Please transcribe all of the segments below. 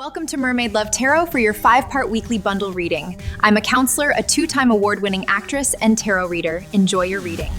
Welcome to Mermaid Love Tarot for your 5-part weekly bundle reading. I'm a counselor, a 2-time award-winning actress, and tarot reader. Enjoy your reading.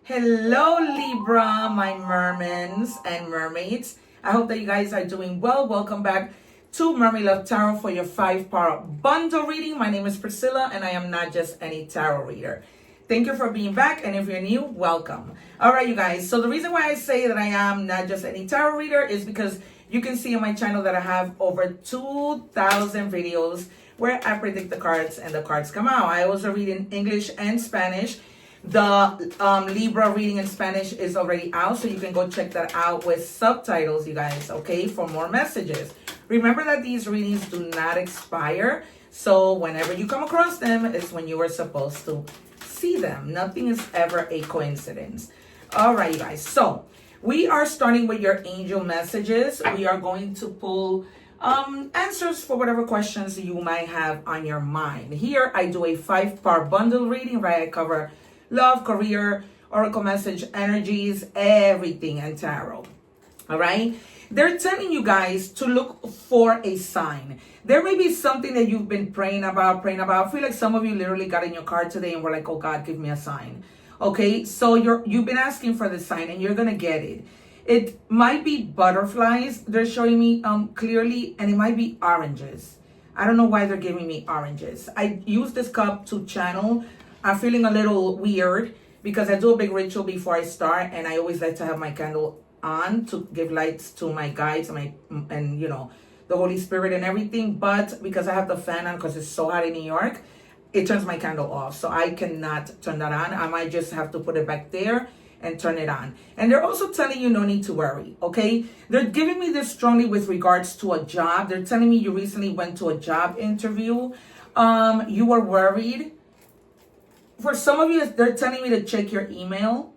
Hello Libra, my mermaids and mermaids. I hope that you guys are doing well. Welcome back to Mermaid Love Tarot for your 5-part bundle reading. My name is Priscilla and I am not just any tarot reader. Thank you for being back, and if you're new, welcome. All right, you guys. So the reason why I say that I am not just any tarot reader is because you can see on my channel that I have over 2,000 videos where I predict the cards and the cards come out. I also read in English and Spanish. The Libra reading in Spanish is already out, so you can go check that out with subtitles, you guys, okay, for more messages. Remember that these readings do not expire, so whenever you come across them, it's when you were supposed to see them. Nothing is ever a coincidence. All right, you guys. So we are starting with your angel messages. We are going to pull answers for whatever questions you might have on your mind. Here I do a 5-part bundle reading, right? I cover love, career, oracle message, energies, everything, and tarot. All right. They're telling you guys to look for a sign. There may be something that you've been praying about. I feel like some of you literally got in your card today and were like, oh God, give me a sign. Okay, so you've been asking for the sign and you're gonna get it. It might be butterflies, they're showing me clearly, and it might be oranges. I don't know why they're giving me oranges. I use this cup to channel. I'm feeling a little weird because I do a big ritual before I start, and I always like to have my candle on to give lights to my guides and you know, the Holy Spirit and everything. But because I have the fan on because it's so hot in New York, it turns my candle off, so I cannot turn that on. I might just have to put it back there and turn it on. And they're also telling you no need to worry, okay? They're giving me this strongly with regards to a job. They're telling me you recently went to a job interview. You were worried. For some of you, they're telling me to check your email.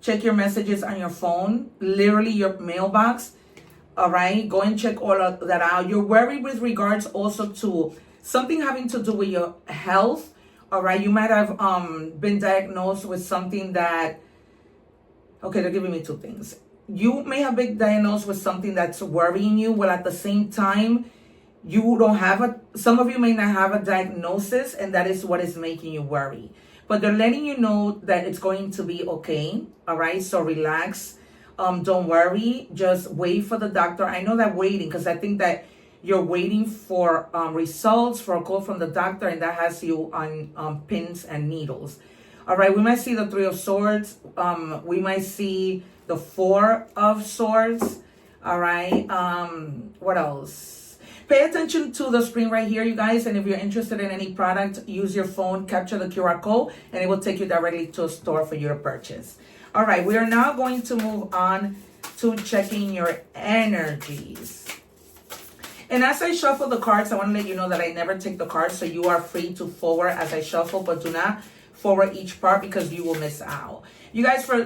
Check your messages on your phone, literally your mailbox. All right, go and check all of that out. You're worried with regards also to something having to do with your health. All right, you might have been diagnosed with something that, okay, they're giving me 2 things. You may have been diagnosed with something that's worrying you, while at the same time, you don't have some of you may not have a diagnosis, and that is what is making you worry. But they're letting you know that it's going to be okay. All right, so relax. Don't worry. Just wait for the doctor. I know that waiting, because I think that you're waiting for results, for a call from the doctor, and that has you on pins and needles. All right, we might see the 3 of Swords. We might see the 4 of Swords. All right, what else? Pay attention to the screen right here, you guys. And if you're interested in any product, use your phone, capture the QR code, and it will take you directly to a store for you to purchase. All right, we are now going to move on to checking your energies. And as I shuffle the cards, I want to let you know that I never take the cards, so you are free to forward as I shuffle, but do not forward each part because you will miss out. You guys, for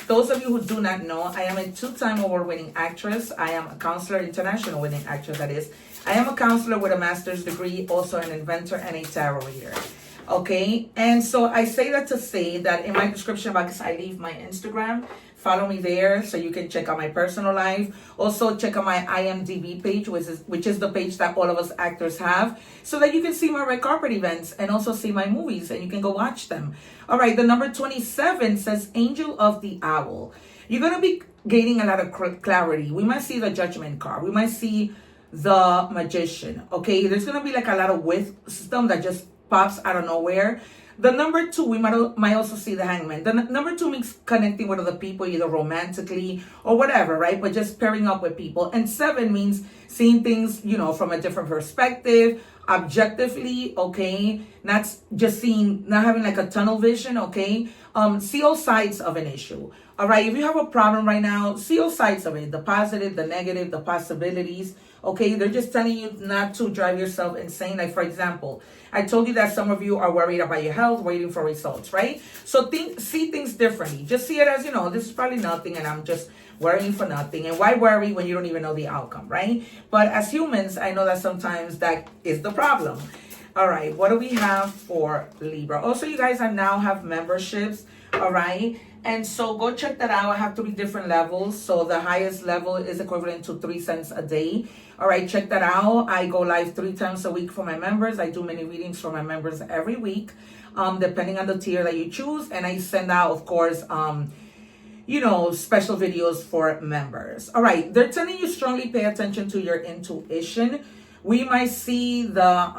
those of you who do not know, I am a 2-time award-winning actress. I am a counselor, international winning actress, that is. I am a counselor with a master's degree, also an inventor and a tarot reader. Okay, and so I say that to say that in my description box, I leave my Instagram. Follow me there so you can check out my personal life. Also, check out my IMDB page, which is the page that all of us actors have, so that you can see my red carpet events and also see my movies, and you can go watch them. All right, the number 27 says Angel of the Owl. You're going to be gaining a lot of clarity. We might see the Judgment card. We might see the Magician. Okay, there's going to be like a lot of wisdom that just pops out of nowhere. The number 2, we might also see the Hangman. The number 2 means connecting with other people, either romantically or whatever, right? But just pairing up with people. And 7 means seeing things, you know, from a different perspective, objectively, okay? Not just not having like a tunnel vision, okay? See all sides of an issue. All right, if you have a problem right now, see all sides of it, the positive, the negative, the possibilities. Okay, they're just telling you not to drive yourself insane. Like, for example, I told you that some of you are worried about your health, waiting for results, right? So see things differently. Just see it as, you know, this is probably nothing and I'm just worrying for nothing. And why worry when you don't even know the outcome, right? But as humans, I know that sometimes that is the problem. All right, what do we have for Libra? Also, you guys, I now have memberships, all right? And so go check that out. I have 3 different levels. So the highest level is equivalent to 3 cents a day. All right, check that out. I go live 3 times a week for my members. I do many readings for my members every week, depending on the tier that you choose. And I send out, of course, special videos for members. All right, they're telling you strongly pay attention to your intuition. We might see the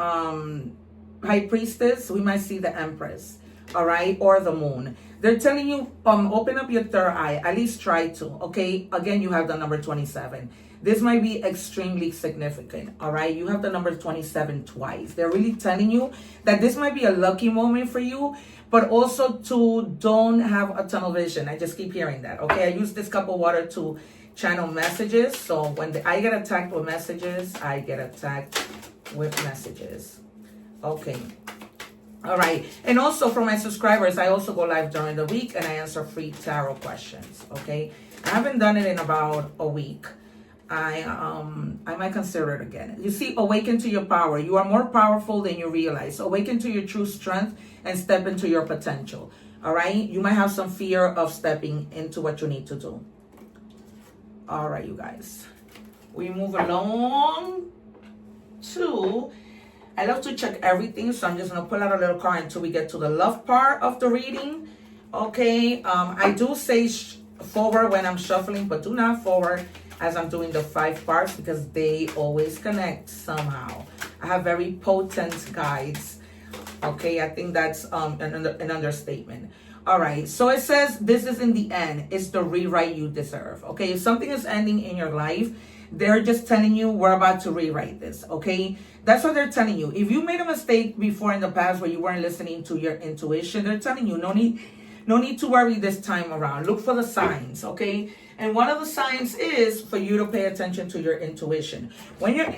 High Priestess. We might see the Empress. All right, or the Moon. They're telling you, open up your third eye, at least try to, okay? Again, you have the number 27. This might be extremely significant, all right? You have the number 27 twice. They're really telling you that this might be a lucky moment for you, but also to don't have a tunnel vision. I just keep hearing that, okay? I use this cup of water to channel messages. So when I get attacked with messages, I get attacked with messages, okay? All right, and also for my subscribers, I also go live during the week and I answer free tarot questions, okay? I haven't done it in about a week. I might consider it again. You see, awaken to your power. You are more powerful than you realize. Awaken to your true strength and step into your potential, all right? You might have some fear of stepping into what you need to do. All right, you guys. We move along to... I love to check everything, so I'm just going to pull out a little card until we get to the love part of the reading. Okay, I do say forward when I'm shuffling, but do not forward as I'm doing the 5 parts because they always connect somehow. I have very potent guides. Okay, I think that's an understatement. All right, so it says this is in the end. It's the rewrite you deserve. Okay, if something is ending in your life, they're just telling you we're about to rewrite this, okay? That's what they're telling you. If you made a mistake before in the past where you weren't listening to your intuition, they're telling you no need to worry this time around. Look for the signs, okay? And one of the signs is for you to pay attention to your intuition. When you're,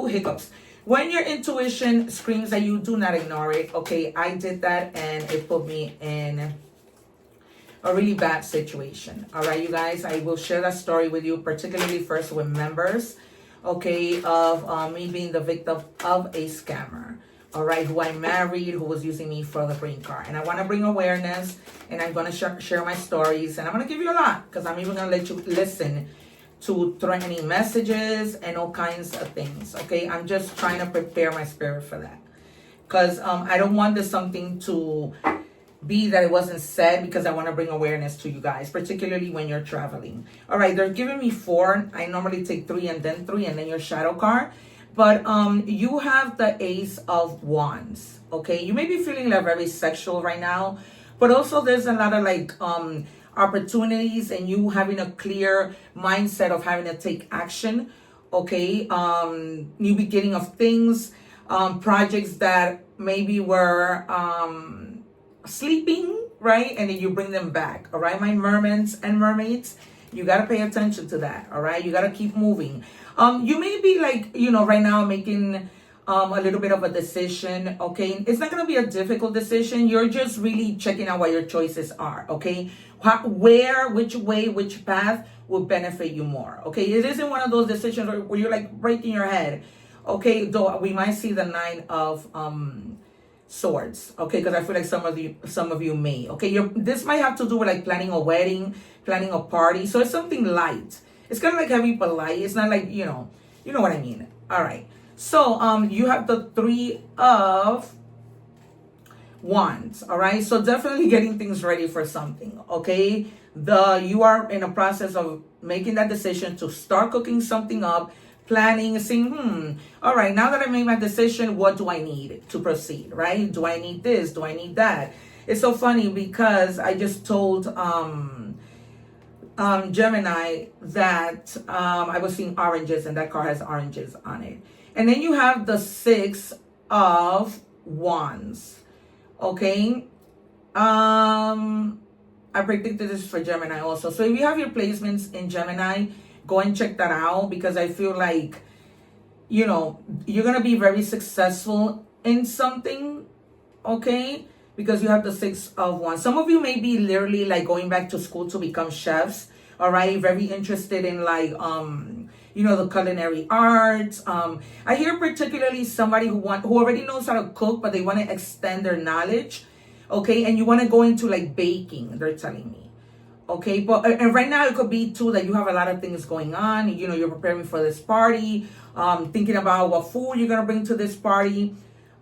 hiccups. When your intuition screams at you, do not ignore it, okay? I did that and it put me in a really bad situation. All right, you guys, I will share that story with you, particularly first with members, okay, of me being the victim of a scammer, all right, who I married, who was using me for the green card. And I want to bring awareness, and I'm going to share my stories, and I'm going to give you a lot, because I'm even going to let you listen to threatening messages and all kinds of things, okay? I'm just trying to prepare my spirit for that, because I don't want this something to be that it wasn't said, because I want to bring awareness to you guys, particularly when you're traveling. All right, they're giving me 4. I normally take 3 and then 3 and then your shadow card. But you have the Ace of Wands, okay? You may be feeling like very sexual right now, but also there's a lot of like opportunities and you having a clear mindset of having to take action, okay? New beginning of things, projects that maybe were sleeping, right? And then you bring them back, all right? My mermaids and mermaids, you got to pay attention to that, all right? You got to keep moving. You may be like, right now which a little bit of a decision, okay? It's not going to be a difficult decision. You're just really checking out what your choices are, okay? Which way, which path will benefit you more, okay? It isn't one of those decisions where you're like breaking your head, okay? Though we might see the 9 of Swords, okay? Because I feel like some of you may, okay? This might have to do with like planning a wedding, planning a party. So it's something light. It's kind of like heavy but light. It's not like, you know what I mean. All right. So you have the 3 of Wands, all right? So definitely getting things ready for something, okay? You are in a process of making that decision to start cooking something up, planning, saying, all right, now that I made my decision, what do I need to proceed, right? Do I need this? Do I need that? It's so funny because I just told Gemini that I was seeing oranges and that card has oranges on it. And then you have the 6 of Wands, okay? I predicted this for Gemini also. So if you have your placements in Gemini, go and check that out, because I feel like, you're going to be very successful in something, okay? Because you have the 6 of Wands. Some of you may be literally like going back to school to become chefs, all right? Very interested in like, the culinary arts. I hear particularly somebody who already knows how to cook, but they want to extend their knowledge. okay? And you want to go into like baking, they're telling me. Okay, but and right now it could be too that you have a lot of things going on. You know, you're preparing for this party, thinking about what food you're gonna bring to this party.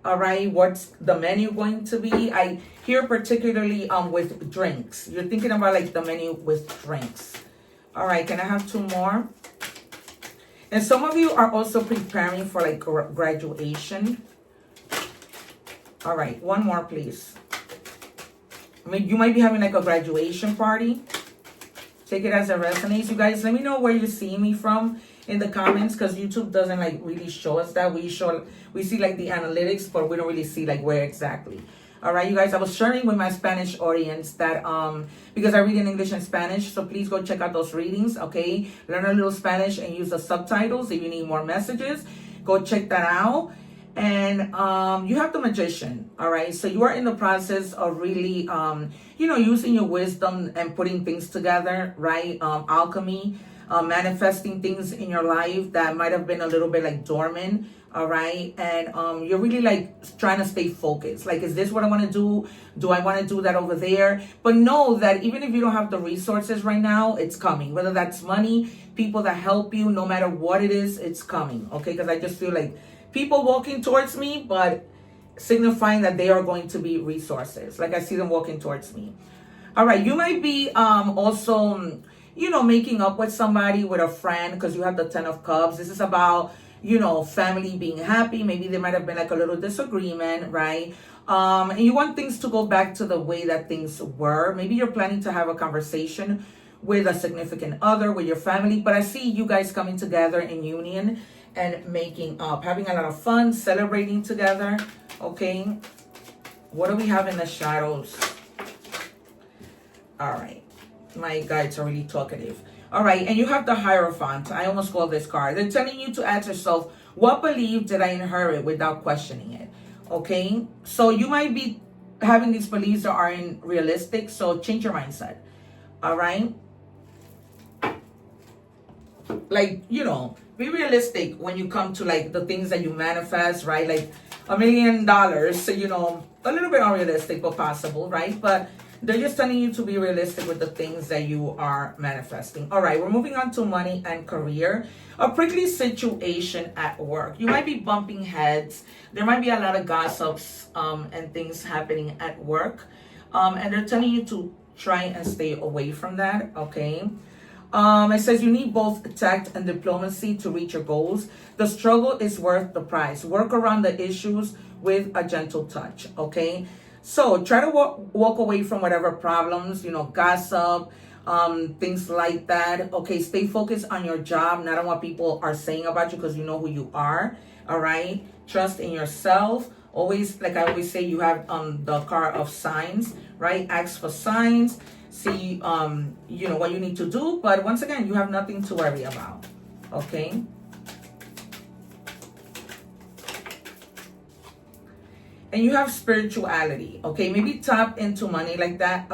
All right, what's the menu going to be? I hear particularly with drinks. You're thinking about like the menu with drinks. All right, can I have 2 more? And some of you are also preparing for like graduation. All right, 1 more, please. I mean, you might be having like a graduation party. Take it as it resonates. You guys, let me know where you're seeing me from in the comments, because YouTube doesn't like really show us that. We see like the analytics, but we don't really see like where exactly. All right, you guys, I was sharing with my Spanish audience that because I read in English and Spanish, so please go check out those readings, okay? Learn a little Spanish and use the subtitles. If you need more messages, go check that out. And you have the Magician, all right? So you are in the process of really, you know, using your wisdom and putting things together, right? Alchemy, manifesting things in your life that might have been a little bit like dormant, all right? And you're really like trying to stay focused. Like, is this what I want to do? Do I want to do that over there? But know that even if you don't have the resources right now, it's coming. Whether that's money, people that help you, no matter what it is, it's coming, okay? Because I just feel like people walking towards me, but signifying that they are going to be resources. Like I see them walking towards me. All right, you might be also, you know, making up with somebody, with a friend, because you have the 10 of Cups. This is about, you know, family being happy. Maybe there might have been like a little disagreement, right? And you want things to go back to the way that things were. Maybe you're planning to have a conversation with a significant other, with your family. But I see you guys coming together in union and making up, having a lot of fun, celebrating together, okay? What do we have in the shadows? All right, my guides are really talkative. All right, and you have the Hierophant. I almost called this card. They're telling you to ask yourself, what belief did I inherit without questioning it, okay? So you might be having these beliefs that aren't realistic, so change your mindset, all right? Like, you know, be realistic when you come to like the things that you manifest, right? Like $1 million, so, you know, a little bit unrealistic, but possible, right? But they're just telling you to be realistic with the things that you are manifesting. All right, we're moving on to money and career. A prickly situation at work. You might be bumping heads. There might be a lot of gossips and things happening at work. And they're telling you to try and stay away from that, okay? It says you need both tact and diplomacy to reach your goals. The struggle is worth the price. Work around the issues with a gentle touch, okay? So try to walk away from whatever problems, you know, gossip, things like that, okay? Stay focused on your job, not on what people are saying about you, because you know who you are, all right? Trust in yourself. Always, like I always say, you have the card of signs, right? Ask for signs. See, you know, what you need to do. But once again, you have nothing to worry about, okay? And you have spirituality, okay? Maybe tap into money like that.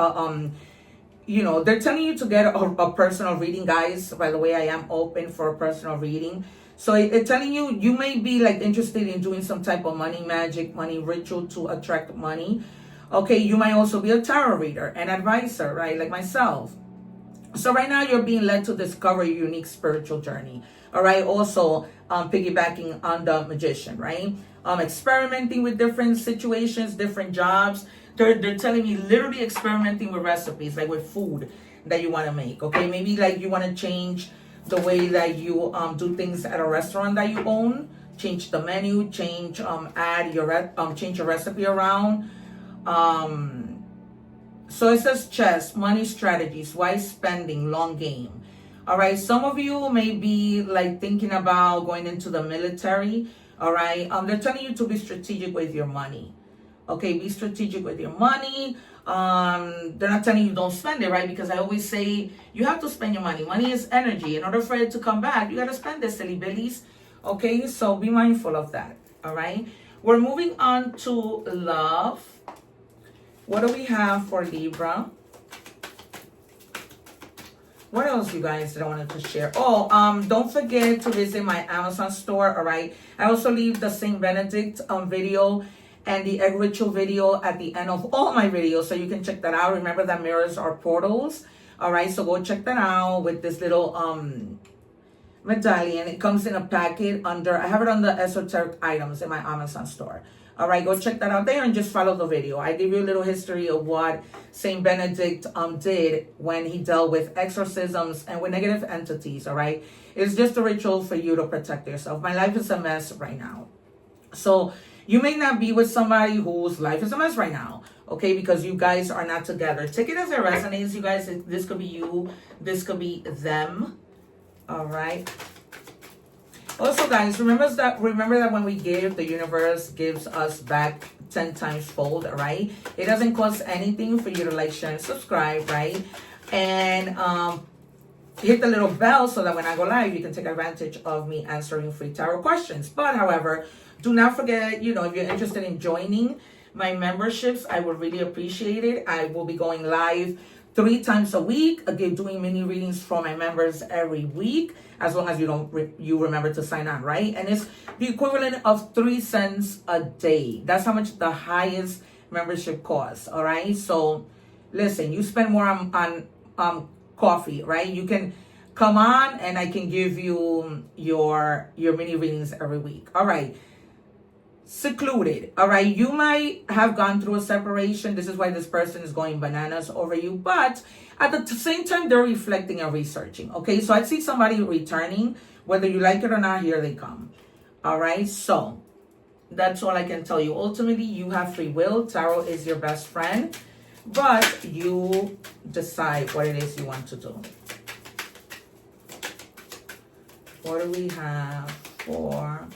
You know, they're telling you to get a personal reading, guys. By the way, I am open for a personal reading. So it's telling you, you may be like interested in doing some type of money magic, money ritual to attract money. Okay, you might also be a tarot reader, an advisor, right? Like myself. So right now you're being led to discover your unique spiritual journey. All right, also piggybacking on the Magician, right? Experimenting with different situations, different jobs. They're telling me literally experimenting with recipes, like with food that you want to make. Okay, maybe like you want to change the way that you do things at a restaurant that you own. Change the menu, change change your recipe around. So it says chess, money strategies, wise spending, long game. All right, some of you may be like thinking about going into the military. All right, they're telling you to be strategic with your money. Okay, be strategic with your money. They're not telling you don't spend it, right? Because I always say you have to spend your money. Money is energy. In order for it to come back, you got to spend it, silly billies. Okay, so be mindful of that. All right, we're moving on to love. What do we have for Libra? What else, you guys, that I wanted to share? Oh, don't forget to visit my Amazon store, all right? I also leave the Saint Benedict video and the egg ritual video at the end of all my videos, so you can check that out. Remember that mirrors are portals. All right, so go check that out with this little medallion. It comes in a packet under, I have it on the esoteric items in my Amazon store. All right, go check that out there and just follow the video. I give you a little history of what Saint Benedict did when he dealt with exorcisms and with negative entities. All right, it's just a ritual for you to protect yourself. My life is a mess right now, so you may not be with somebody whose life is a mess right now, okay, because you guys are not together. Take it as it resonates, you guys. This could be you, this could be them. All right. Also, guys, remember that when we give, the universe gives us back 10 times fold. All right, it doesn't cost anything for you to like, share, and subscribe, right? And hit the little bell so that when I go live, you can take advantage of me answering free tarot questions. But however, do not forget, you know, if you're interested in joining my memberships, I would really appreciate it. I will be going live 3 times a week, again, doing mini readings for my members every week, as long as you remember to sign on, right? And it's the equivalent of 3 cents a day. That's how much the highest membership costs. All right, so listen, you spend more on coffee, right? You can come on and I can give you your mini readings every week. All right. Secluded. All right, you might have gone through a separation. This is why this person is going bananas over you, but at the same time they're reflecting and researching. Okay, so I see somebody returning, whether you like it or not. Here they come. All right, so that's all I can tell you. Ultimately, you have free will. Tarot is your best friend, but you decide what it is you want to do. What do we have for?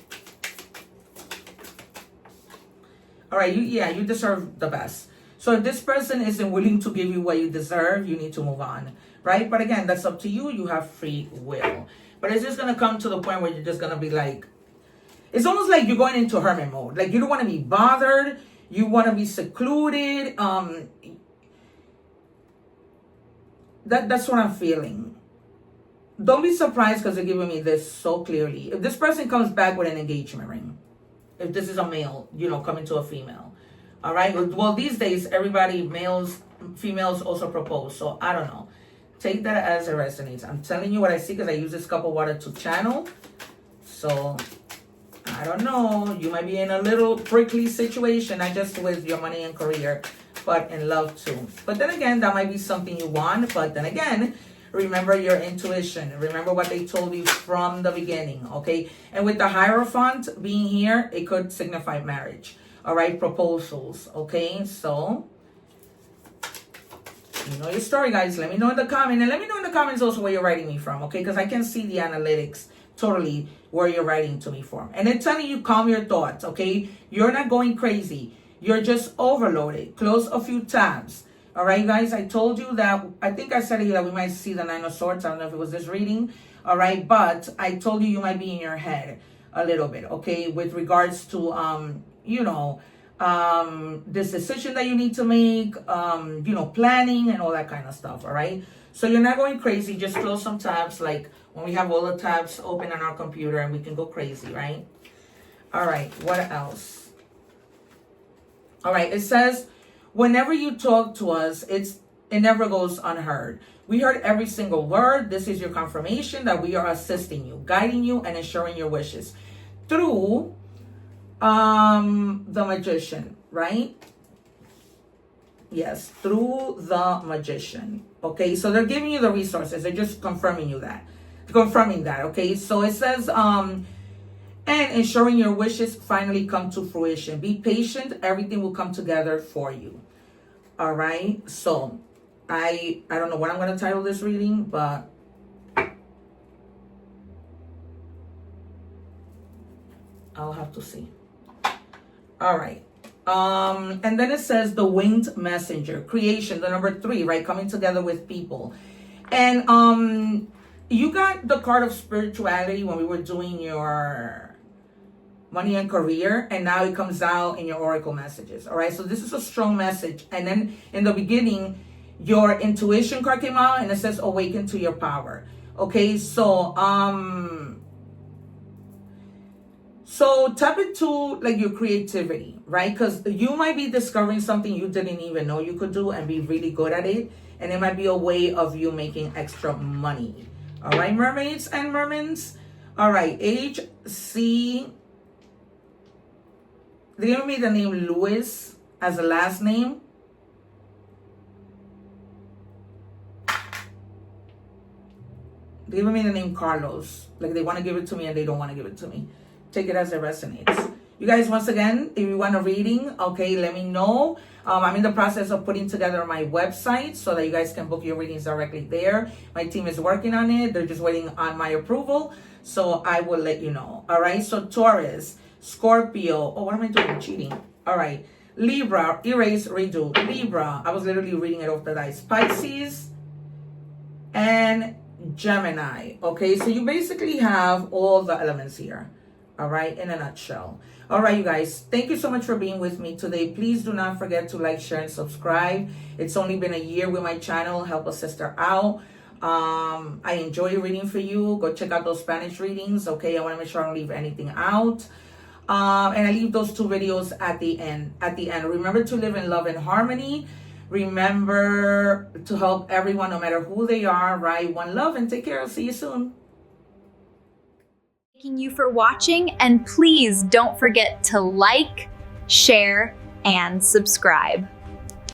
All right, you deserve the best. So if this person isn't willing to give you what you deserve, you need to move on, right? But again, that's up to you. You have free will. But it's just going to come to the point where you're just going to be like, it's almost like you're going into hermit mode. Like you don't want to be bothered. You want to be secluded. That's what I'm feeling. Don't be surprised because they're giving me this so clearly. If this person comes back with an engagement ring, if this is a male, you know, coming to a female. All right. Well, these days, everybody, males, females also propose. So I don't know. Take that as it resonates. I'm telling you what I see because I use this cup of water to channel. So I don't know. You might be in a little prickly situation, not just with your money and career, but in love too. But then again, that might be something you want. But then again, remember your intuition. Remember what they told you from the beginning, okay? And with the Hierophant being here, it could signify marriage, all right? Proposals, okay? So, you know your story, guys. Let me know in the comment. And let me know in the comments also where you're writing me from, okay? Because I can see the analytics totally where you're writing to me from. And then telling you, calm your thoughts, okay? You're not going crazy. You're just overloaded. Close a few tabs. All right, guys, I told you that, I think I said here that we might see the 9 of Swords. I don't know if it was this reading. All right, but I told you might be in your head a little bit, okay, with regards to, you know, this decision that you need to make, you know, planning and all that kind of stuff, all right? So you're not going crazy. Just close some tabs, like when we have all the tabs open on our computer and we can go crazy, right? All right, what else? All right, it says, whenever you talk to us, it never goes unheard. We heard every single word. This is your confirmation that we are assisting you, guiding you, and ensuring your wishes through the magician, right? Yes, through the magician. Okay, so they're giving you the resources. They're just confirming that. Okay, so it says, and ensuring your wishes finally come to fruition. Be patient. Everything will come together for you. All right. So I don't know what I'm going to title this reading, but I'll have to see. All right. And then it says the winged messenger, creation, the number 3, right? Coming together with people. And you got the card of spirituality when we were doing your money and career, and now it comes out in your oracle messages. All right, so this is a strong message. And then in the beginning, your intuition card came out and it says awaken to your power. Okay, so So tap into like your creativity, right? Because you might be discovering something you didn't even know you could do and be really good at it. And it might be a way of you making extra money. All right, mermaids and mermans. All right, HC. They gave me the name Lewis as a last name. They gave me the name Carlos. Like they want to give it to me and they don't want to give it to me. Take it as it resonates. You guys, once again, if you want a reading, okay, let me know. I'm in the process of putting together my website so that you guys can book your readings directly there. My team is working on it. They're just waiting on my approval. So I will let you know. All right. So Taurus, Scorpio. Oh, what am I doing? I'm cheating. All right. Libra, erase, redo. Libra. I was literally reading it off the dice. Pisces and Gemini. Okay. So you basically have all the elements here. All right, in a nutshell. All right, you guys, thank you so much for being with me today. Please do not forget to like, share, and subscribe. It's only been a year with my channel. Help a sister out. I enjoy reading for you. Go check out those Spanish readings, okay? I want to make sure I don't leave anything out. And I leave those 2 videos at the end. Remember to live in love and harmony. Remember to help everyone, no matter who they are, right? One love, and take care. I'll see you soon. Thanking you for watching, and please don't forget to like, share, and subscribe.